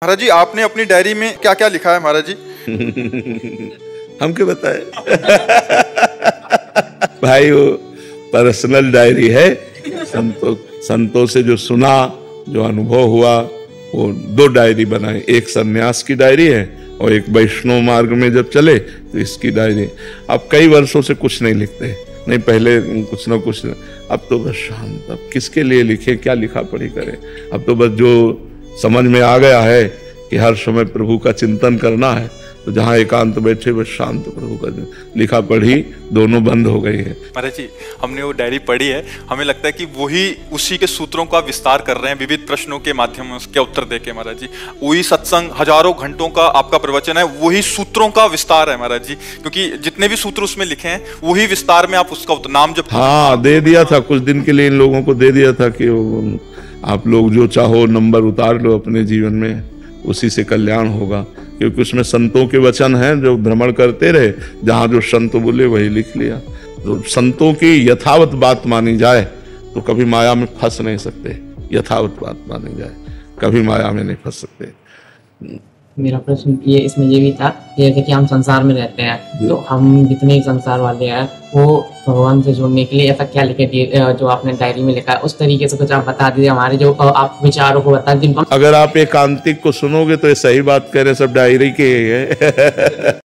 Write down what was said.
महाराज जी, आपने अपनी डायरी में क्या क्या लिखा है महाराज जी? हम क्यों बताए? भाई वो पर्सनल डायरी है। संतों से जो सुना, जो अनुभव हुआ, वो दो डायरी बनाए। एक सन्यास की डायरी है और एक वैष्णव मार्ग में जब चले तो इसकी डायरी। अब कई वर्षों से कुछ नहीं लिखते, नहीं पहले कुछ ना कुछ, अब तो बस शांत। अब किसके लिए लिखे, क्या लिखा पढ़ी करें। अब तो बस जो समझ में आ गया है कि हर समय प्रभु का चिंतन करना है, तो जहाँ एकांत बैठे बस शांत प्रभु का लिखा पढ़ी दोनों बंद हो गई है। महाराज जी, हमने वो डायरी पढ़ी है, हमें लगता है कि वही उसी के सूत्रों का विस्तार कर रहे हैं, विविध प्रश्नों के माध्यम में उसके उत्तर देके। महाराज जी, वही सत्संग, हजारों घंटों का आपका प्रवचन है, वही सूत्रों का विस्तार है महाराज जी, क्योंकि जितने भी सूत्र उसमें लिखे हैं वही विस्तार में आप उसका नाम जब दे दिया था कुछ दिन के लिए, इन लोगों को दे दिया था कि आप लोग जो चाहो नंबर उतार लो अपने जीवन में, उसी से कल्याण होगा। क्योंकि उसमें संतों के वचन हैं जो भ्रमण करते रहे, जहां जो संत बोले वही लिख लिया। तो संतों की यथावत बात मानी जाए तो कभी माया में फंस नहीं सकते। यथावत बात मानी जाए, कभी माया में नहीं फंस सकते। मेरा प्रश्न ये भी था कि हम संसार में रहते हैं, तो हम जितने भी संसार वाले हैं वो भगवान से जुड़ने के लिए ऐसा क्या लिखे जो आपने डायरी में लिखा है, उस तरीके से कुछ आप बता दीजिए, हमारे जो आप विचारों को बता दीजिए। अगर आप एकांतिक को सुनोगे तो ये सही बात कह रहे, सब डायरी के ही है।